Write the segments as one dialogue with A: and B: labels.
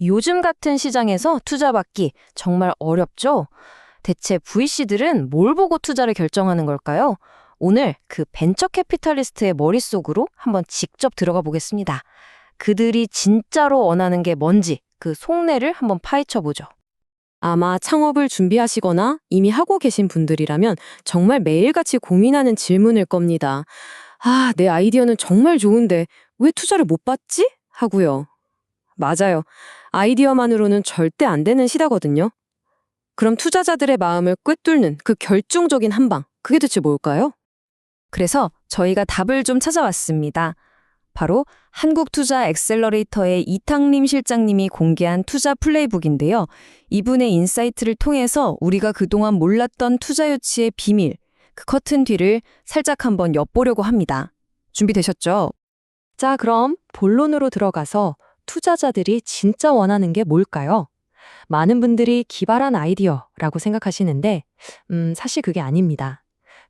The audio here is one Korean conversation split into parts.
A: 요즘 같은 시장에서 투자받기 정말 어렵죠? 대체 VC들은 뭘 보고 투자를 결정하는 걸까요? 오늘 그 벤처 캐피탈리스트의 머릿속으로 한번 직접 들어가 보겠습니다. 그들이 진짜로 원하는 게 뭔지 그 속내를 한번 파헤쳐 보죠.
B: 아마 창업을 준비하시거나 이미 하고 계신 분들이라면 정말 매일같이 고민하는 질문일 겁니다. 아, 내 아이디어는 정말 좋은데 왜 투자를 못 받지? 하고요. 맞아요. 아이디어만으로는 절대 안 되는 시대거든요. 그럼 투자자들의 마음을 꿰뚫는 그 결정적인 한 방, 그게 대체 뭘까요?
A: 그래서 저희가 답을 좀 찾아왔습니다. 바로 한국투자 엑셀러레이터의 이탕림 실장님이 공개한 투자 플레이북인데요. 이분의 인사이트를 통해서 우리가 그동안 몰랐던 투자 유치의 비밀, 그 커튼 뒤를 살짝 한번 엿보려고 합니다. 준비되셨죠?
B: 자, 그럼 본론으로 들어가서 투자자들이 진짜 원하는 게 뭘까요? 많은 분들이 기발한 아이디어라고 생각하시는데, 사실 그게 아닙니다.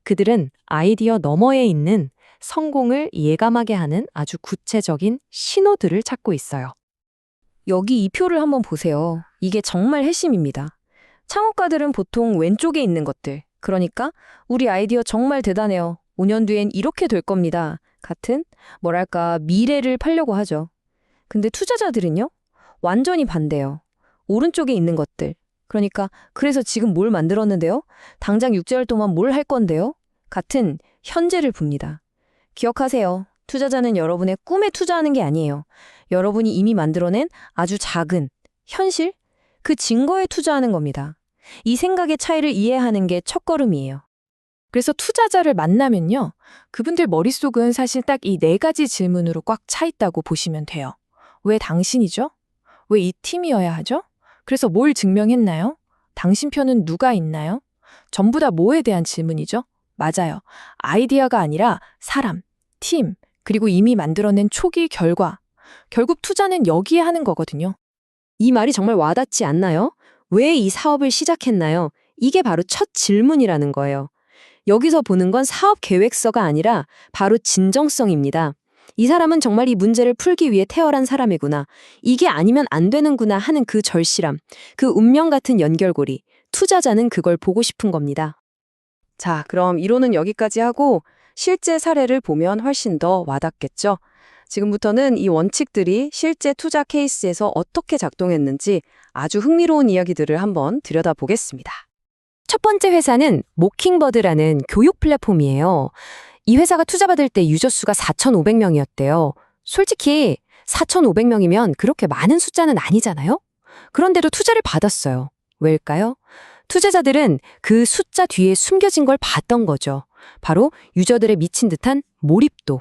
B: 그들은 아이디어 너머에 있는 성공을 예감하게 하는 아주 구체적인 신호들을 찾고 있어요.
A: 여기 이 표를 한번 보세요. 이게 정말 핵심입니다. 창업가들은 보통 왼쪽에 있는 것들, 그러니까 우리 아이디어 정말 대단해요. 5년 뒤엔 이렇게 될 겁니다. 같은 뭐랄까 미래를 팔려고 하죠. 근데 투자자들은요? 완전히 반대요. 오른쪽에 있는 것들. 그러니까 그래서 지금 뭘 만들었는데요? 당장 6개월 동안 뭘 할 건데요? 같은 현재를 봅니다. 기억하세요. 투자자는 여러분의 꿈에 투자하는 게 아니에요. 여러분이 이미 만들어낸 아주 작은 현실? 그 증거에 투자하는 겁니다. 이 생각의 차이를 이해하는 게 첫걸음이에요.
C: 그래서 투자자를 만나면요. 그분들 머릿속은 사실 딱 이 4가지 질문으로 꽉 차 있다고 보시면 돼요. 왜 당신이죠? 왜 이 팀이어야 하죠? 그래서 뭘 증명했나요? 당신 편은 누가 있나요? 전부 다 뭐에 대한 질문이죠? 맞아요. 아이디어가 아니라 사람, 팀, 그리고 이미 만들어낸 초기 결과. 결국 투자는 여기에 하는 거거든요.
B: 이 말이 정말 와닿지 않나요? 왜 이 사업을 시작했나요? 이게 바로 첫 질문이라는 거예요. 여기서 보는 건 사업 계획서가 아니라 바로 진정성입니다. 이 사람은 정말 이 문제를 풀기 위해 태어난 사람이구나. 이게 아니면 안 되는구나 하는 그 절실함, 그 운명 같은 연결고리. 투자자는 그걸 보고 싶은 겁니다. 자, 그럼 이론은 여기까지 하고 실제 사례를 보면 훨씬 더 와닿겠죠? 지금부터는 이 원칙들이 실제 투자 케이스에서 어떻게 작동했는지 아주 흥미로운 이야기들을 한번 들여다보겠습니다. 첫 번째 회사는 모킹버드라는 교육 플랫폼이에요. 이 회사가 투자받을 때 유저 수가 4,500명이었대요. 솔직히 4,500명이면 그렇게 많은 숫자는 아니잖아요? 그런데도 투자를 받았어요. 왜일까요? 투자자들은 그 숫자 뒤에 숨겨진 걸 봤던 거죠. 바로 유저들의 미친 듯한 몰입도.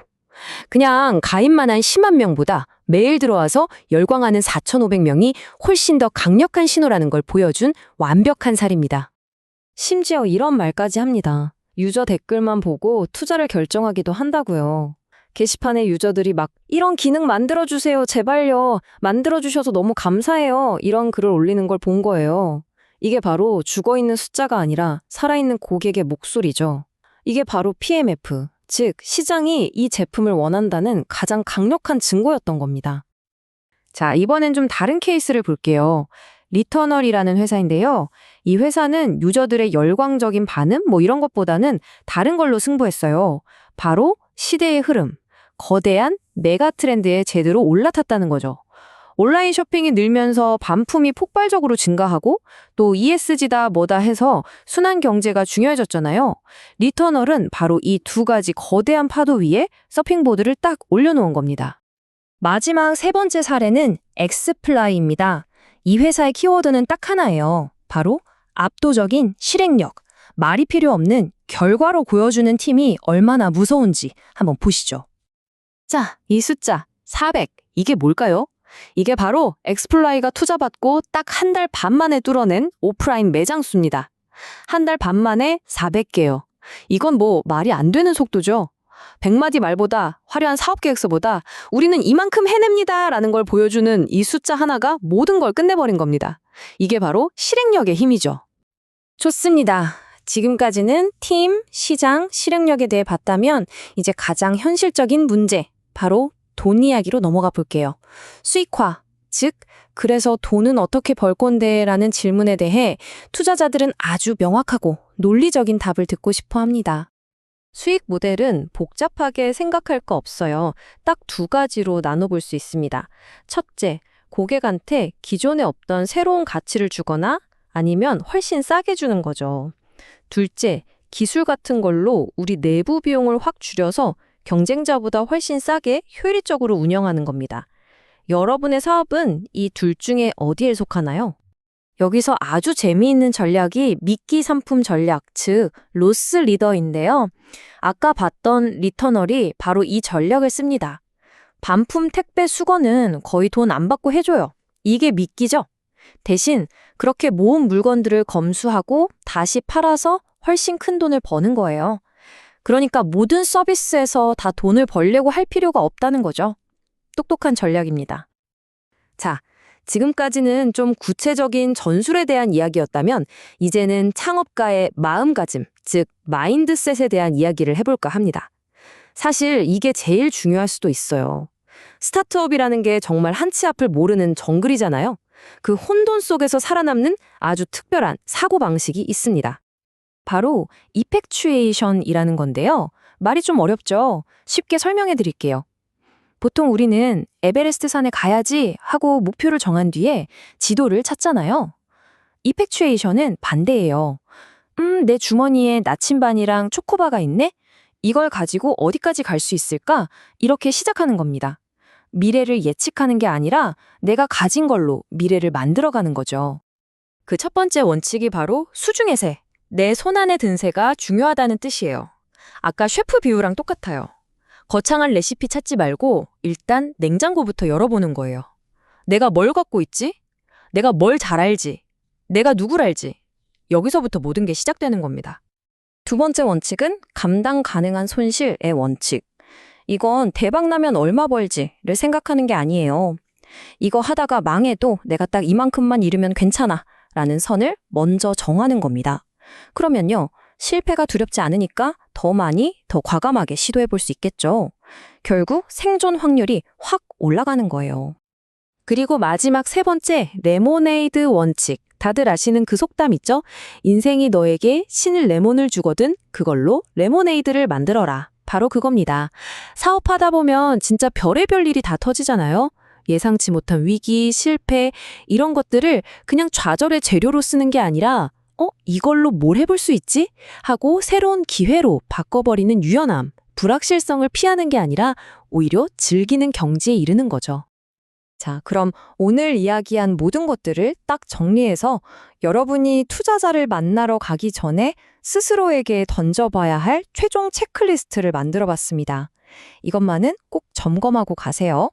B: 그냥 가입만 한 10만 명보다 매일 들어와서 열광하는 4,500명이 훨씬 더 강력한 신호라는 걸 보여준 완벽한 사례입니다.
A: 심지어 이런 말까지 합니다. 유저 댓글만 보고 투자를 결정하기도 한다고요. 게시판에 유저들이 막 이런 기능 만들어주세요. 제발요. 만들어주셔서 너무 감사해요. 이런 글을 올리는 걸 본 거예요. 이게 바로 죽어있는 숫자가 아니라 살아있는 고객의 목소리죠. 이게 바로 PMF, 즉 시장이 이 제품을 원한다는 가장 강력한 증거였던 겁니다.
B: 자, 이번엔 좀 다른 케이스를 볼게요. 리터널이라는 회사인데요. 이 회사는 유저들의 열광적인 반응 이런 것보다는 다른 걸로 승부했어요. 바로 시대의 흐름, 거대한 메가 트렌드에 제대로 올라탔다는 거죠. 온라인 쇼핑이 늘면서 반품이 폭발적으로 증가하고 또 ESG다 뭐다 해서 순환 경제가 중요해졌잖아요. 리터널은 바로 이 2가지 거대한 파도 위에 서핑보드를 딱 올려놓은 겁니다.
A: 마지막 세 번째 사례는 엑스플라이입니다. 이 회사의 키워드는 딱 하나예요. 바로 압도적인 실행력, 말이 필요 없는 결과로 보여주는 팀이 얼마나 무서운지 한번 보시죠.
B: 자, 이 숫자 400, 이게 뭘까요? 이게 바로 엑스플라이가 투자받고 딱 한 달 반 만에 뚫어낸 오프라인 매장 수입니다. 한 달 반 만에 400개요. 이건 말이 안 되는 속도죠. 100마디 말보다 화려한 사업 계획서보다 우리는 이만큼 해냅니다 라는 걸 보여주는 이 숫자 하나가 모든 걸 끝내버린 겁니다. 이게 바로 실행력의 힘이죠.
A: 좋습니다. 지금까지는 팀, 시장, 실행력에 대해 봤다면 이제 가장 현실적인 문제, 바로 돈 이야기로 넘어가 볼게요. 수익화, 즉
B: 그래서 돈은 어떻게 벌 건데? 라는 질문에 대해 투자자들은 아주 명확하고 논리적인 답을 듣고 싶어 합니다.
A: 수익 모델은 복잡하게 생각할 거 없어요. 딱 두 가지로 나눠볼 수 있습니다. 첫째, 고객한테 기존에 없던 새로운 가치를 주거나 아니면 훨씬 싸게 주는 거죠. 둘째, 기술 같은 걸로 우리 내부 비용을 확 줄여서 경쟁자보다 훨씬 싸게 효율적으로 운영하는 겁니다. 여러분의 사업은 이 둘 중에 어디에 속하나요?
B: 여기서 아주 재미있는 전략이 미끼 상품 전략, 즉 로스 리더인데요. 아까 봤던 리터널이 바로 이 전략을 씁니다. 반품 택배 수거는 거의 돈 안 받고 해줘요. 이게 미끼죠. 대신 그렇게 모은 물건들을 검수하고 다시 팔아서 훨씬 큰 돈을 버는 거예요. 그러니까 모든 서비스에서 다 돈을 벌려고 할 필요가 없다는 거죠. 똑똑한 전략입니다. 자, 지금까지는 좀 구체적인 전술에 대한 이야기였다면 이제는 창업가의 마음가짐, 즉 마인드셋에 대한 이야기를 해볼까 합니다. 사실 이게 제일 중요할 수도 있어요. 스타트업이라는 게 정말 한치 앞을 모르는 정글이잖아요. 그 혼돈 속에서 살아남는 아주 특별한 사고방식이 있습니다. 바로 이펙추에이션이라는 건데요. 말이 좀 어렵죠? 쉽게 설명해 드릴게요. 보통 우리는 에베레스트 산에 가야지 하고 목표를 정한 뒤에 지도를 찾잖아요. 이펙추에이션은 반대예요. 내 주머니에 나침반이랑 초코바가 있네? 이걸 가지고 어디까지 갈 수 있을까? 이렇게 시작하는 겁니다. 미래를 예측하는 게 아니라 내가 가진 걸로 미래를 만들어가는 거죠. 그 첫 번째 원칙이 바로 수중의 새, 내 손 안에 든 새가 중요하다는 뜻이에요. 아까 셰프 비유랑 똑같아요. 거창한 레시피 찾지 말고 일단 냉장고부터 열어보는 거예요. 내가 뭘 갖고 있지? 내가 뭘 잘 알지? 내가 누굴 알지? 여기서부터 모든 게 시작되는 겁니다.
A: 두 번째 원칙은 감당 가능한 손실의 원칙. 이건 대박 나면 얼마 벌지를 생각하는 게 아니에요. 이거 하다가 망해도 내가 딱 이만큼만 잃으면 괜찮아 라는 선을 먼저 정하는 겁니다. 그러면요, 실패가 두렵지 않으니까 더 많이, 더 과감하게 시도해 볼 수 있겠죠. 결국 생존 확률이 확 올라가는 거예요.
B: 그리고 마지막 세 번째, 레모네이드 원칙. 다들 아시는 그 속담 있죠? 인생이 너에게 신을 레몬을 주거든 그걸로 레모네이드를 만들어라. 바로 그겁니다. 사업하다 보면 진짜 별의별 일이 다 터지잖아요. 예상치 못한 위기, 실패 이런 것들을 그냥 좌절의 재료로 쓰는 게 아니라 이걸로 뭘 해볼 수 있지? 하고 새로운 기회로 바꿔버리는 유연함, 불확실성을 피하는 게 아니라 오히려 즐기는 경지에 이르는 거죠.
A: 자, 그럼 오늘 이야기한 모든 것들을 딱 정리해서 여러분이 투자자를 만나러 가기 전에 스스로에게 던져봐야 할 최종 체크리스트를 만들어 봤습니다. 이것만은 꼭 점검하고 가세요.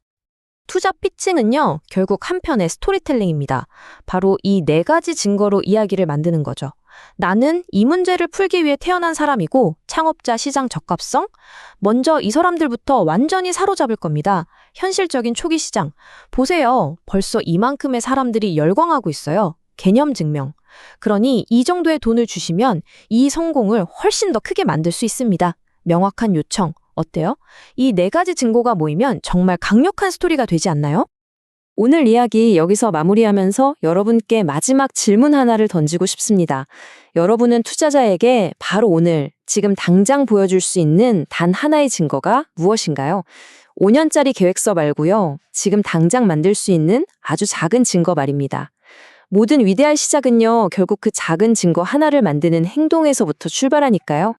B: 투자 피칭은요, 결국 한편의 스토리텔링입니다. 바로 이 네 가지 증거로 이야기를 만드는 거죠. 나는 이 문제를 풀기 위해 태어난 사람이고 창업자 시장 적합성? 먼저 이 사람들부터 완전히 사로잡을 겁니다. 현실적인 초기 시장. 보세요. 벌써 이만큼의 사람들이 열광하고 있어요. 개념 증명. 그러니 이 정도의 돈을 주시면 이 성공을 훨씬 더 크게 만들 수 있습니다. 명확한 요청. 어때요? 이 네 가지 증거가 모이면 정말 강력한 스토리가 되지 않나요? 오늘 이야기 여기서 마무리하면서 여러분께 마지막 질문 하나를 던지고 싶습니다. 여러분은 투자자에게 바로 오늘, 지금 당장 보여줄 수 있는 단 하나의 증거가 무엇인가요? 5년짜리 계획서 말고요. 지금 당장 만들 수 있는 아주 작은 증거 말입니다. 모든 위대한 시작은요, 결국 그 작은 증거 하나를 만드는 행동에서부터 출발하니까요.